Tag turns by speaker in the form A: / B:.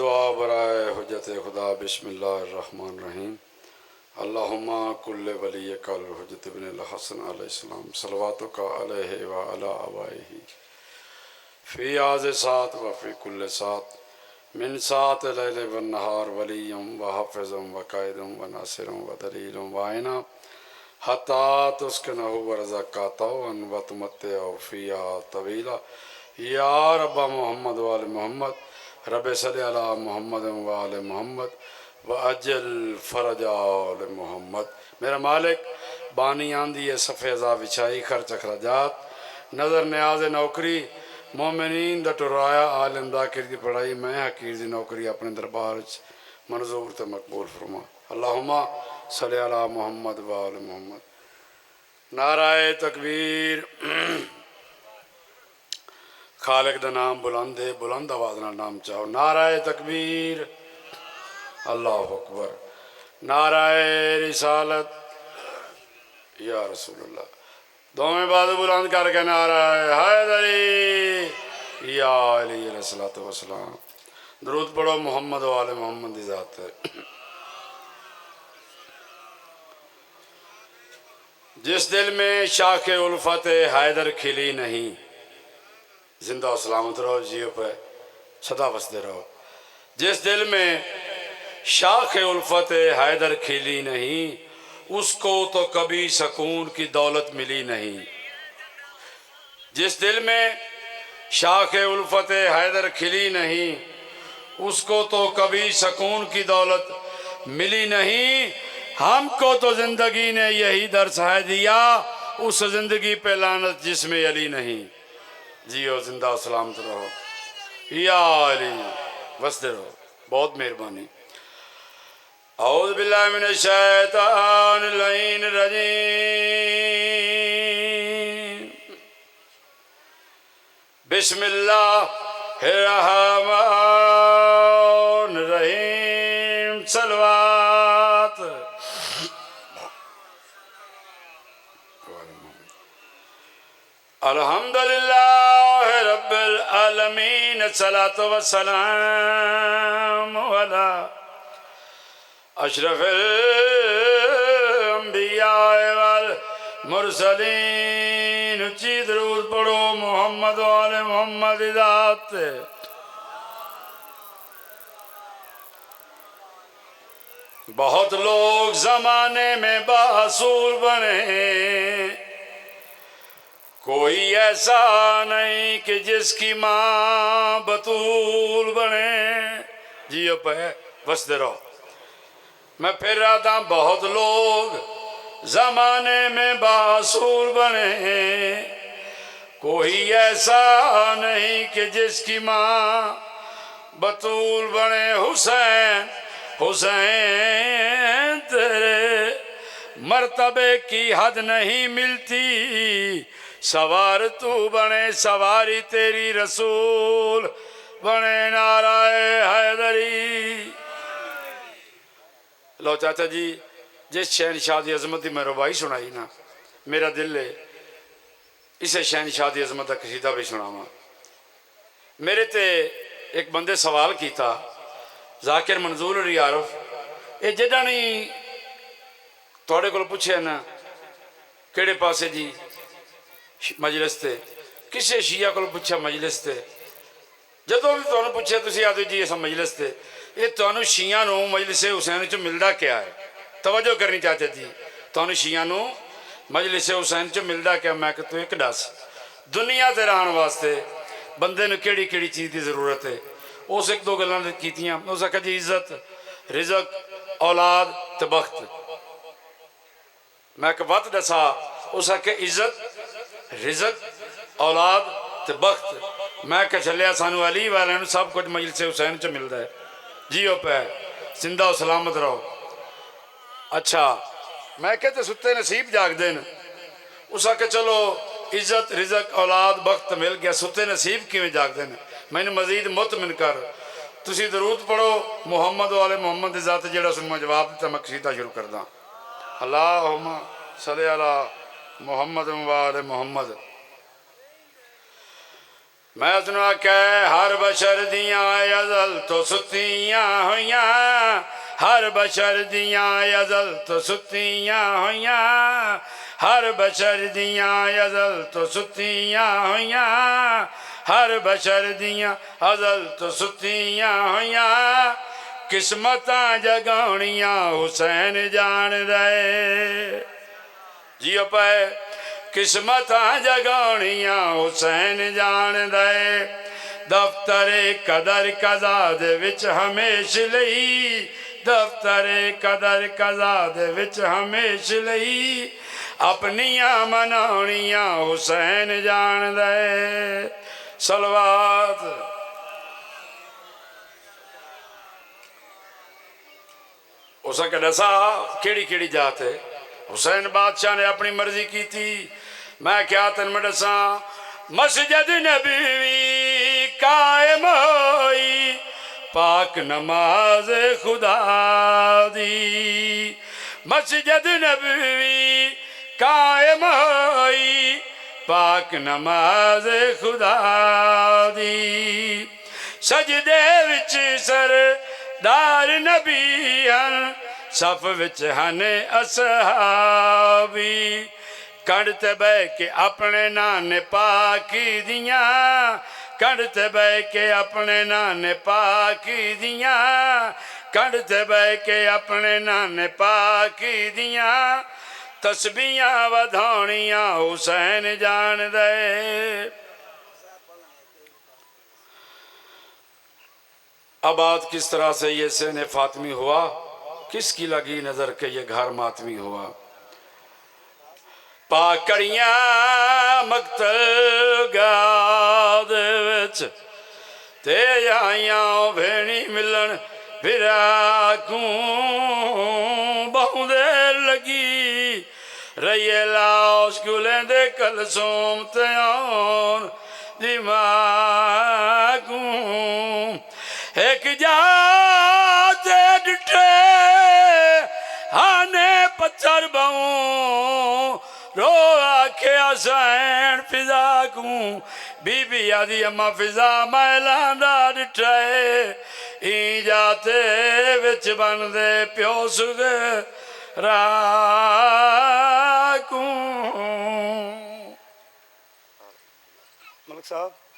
A: دعا برائے حجت خدا بسم اللہ الرحمن الرحیم اللہم کل ولی کل حجت ابن الحسن علیہ السلام صلواتک علیہ وعلی آبائہ فی آز سات وفی کل سات من سات لیل والنہار ولیم وحفظم وقائدم وناصرم ودلیلم وعینا حتی تسکنہو ورزقاتون وتمتعو فیہا طویلا یا رب محمد وآل محمد رب صلی علی محمد وآل محمد وعجل فرج آل محمد۔ میرا مالک بانی آندی صفحہ ازا بچائی خرچ اخراجات نظر نیاز نوکری مومنین دا ٹرایا عالم ذاکر دی پڑھائی میں حقیر دی نوکری اپنے دربار منظور تے مقبول فرما۔ اللہم صلی علی محمد وآل محمد۔ نعرہ تکبیر۔ خالق دا نام بلند ہے، بلند آواز نہ نام چاہو۔ نعرہ تکبیر، اللہ اکبر۔ نعرہ رسالت، یا رسول اللہ۔ دونوں بازو بلند کر کے نعرہ حیدری یا علی علیہ السلام۔ درود پڑھو محمد و آل محمد دی ذات ہے۔ جس دل میں شاخ الفت حیدر کھلی نہیں، زندہ و سلامت رہو، جیو پہ صدا بستے رہو۔ جس دل میں شاخ الفت حیدر کھلی نہیں، اس کو تو کبھی سکون کی دولت ملی نہیں۔ جس دل میں شاخ الفت حیدر کھلی نہیں، اس کو تو کبھی سکون کی دولت ملی نہیں۔ ہم کو تو زندگی نے یہی درس ہے دیا، اس زندگی پہ لعنت جس میں علی نہیں۔ جیو زندہ و سلامت رہو، یا علی وسدے رہو۔ بہت مہربانی۔ اعوذ باللہ من الشیطان اللعین الرجیم۔ بسم اللہ الرحمن الرحیم۔ صلوات۔ الحمدللہ رب العالمین، الصلاة والسلام علی اشرف الانبیاء والمرسلین۔ اچھی درود پڑھو محمد و آل محمد ذات۔ بہت لوگ زمانے میں باصول بنے، کوئی ایسا نہیں کہ جس کی ماں بطول بنے۔ جیو پہ بستے رہو۔ میں پھر رہا تھا، بہت لوگ زمانے میں باصول بنے، کوئی ایسا نہیں کہ جس کی ماں بطول بنے۔ حسین حسین تیرے مرتبے کی حد نہیں ملتی، سوار تو بنے، سواری تیری رسول بنے۔ نعرہ حیدری۔ لو چاچا جی، جس شہنشاہ دی عظمت دی میں ربائی سنائی نا، میرا دل ہے اسے شہنشاہ دی عظمت دا قصیدہ بھی سناواں۔ میرے تے ایک بندے سوال کیتا، ذاکر منظور علی عارف، اے جدہ نہیں توڑے کو پوچھے نا کیڑے پاسے جی مجلس تے، کسے شیعہ کو پوچھا مجلس تے، جدوں بھی تو پوچھے تسی آدھو جی ایسا مجلس تے، یہ تو شیعہ نو مجلس حسین چو ملدہ کیا ہے؟ توجہ کرنی چاہتے جی، تو شیعہ نو مجلس حسین چو ملدہ کیا؟ میں کہتا ہوں ایک ڈاس دنیا تے رہن واسطے بندے نے کیڑی کیڑی چیز دی ضرورت ہے۔ اس ایک دو گلان کیتیاں، اس کہا جی عزت، رزق، اولاد تے بخت۔ میں کہا وقت ڈسا، اس کہا عزت، رزق، اولاد تے بخت۔ میں کہا چلیا سانو علی والے سب کچھ مجلس حسین چو ملدا ہے۔ جیو پہ زندہ و سلامت رہو۔ اچھا میں کہتے ستے نصیب جاگ دین، اسا کہ چلو عزت رزق اولاد بخت مل گیا، ستے نصیب کی میں جاگ دین؟ میں نے مزید مطمئن کر، تسی درود پڑھو محمد و آل محمد ذات، جڑا سن میں جواب دیتا میں قصیدہ شروع کر دا۔ اللہم صلی علی محمد و آل محمد۔ میں اسنو آکھا ہر بشر دیاں ازل تو ستیاں ہویاں ہر بشر دیاں ازل تو ستیاں ہویاں ہر بشر دیاں ازل تو ستیاں ہویاں ہر بشر دیاں ازل تو ستیاں ہویاں قسمتاں جگاؤنیاں حسین جان رہے جیو پائے قسمتاں جگاؤنیاں حسین جان رہے دفتر قدر قضا دے وچ ہمیش لئی دفتر قدر قضا دے وچ ہمیش لئی اپنیاں مناؤنیاں حسین جان رہے صلوات اسا کہ دسا کیڑی کیڑی جات ہے حسین بادشاہ نے اپنی مرضی کی تھی میں کیا تن میں دسا مسجد نبوی قائم ہوئی پاک نماز خدا دی مسجد نبوی قائم ہوئی پاک نماز خدا دی سجدے وچ سردار نبی ہن صف وچ ہن اصحابی کڑتے بے کے اپنے نان پاکی دیاں کڑتے بے کے اپنے نان پاکی دیاں کڑتے بے کے اپنے نان پاکی دیاں تسبیحاں ودھاؤنیاں حسین جان دے آباد کس طرح سے یہ سین فاطمی ہوا کس کی لگی نظر کہ یہ گھر ماتمی ہوا پاکڑیاں مقتل گاہ دے وچ تے آئیاں بھینی ملن پھرا کوں بہوں دے لگی رہیے لاؤس کولیں دے کلسوم تے آن دماغوں ایک جاتے ڈٹھے ہانے پتھر بہوں رو آکھے حسین فضا کوں بی بی آدھی اماں فضا میلان دا ڈٹھے این جاتے وچ بن دے پیو سگے راکوں ملک صاحب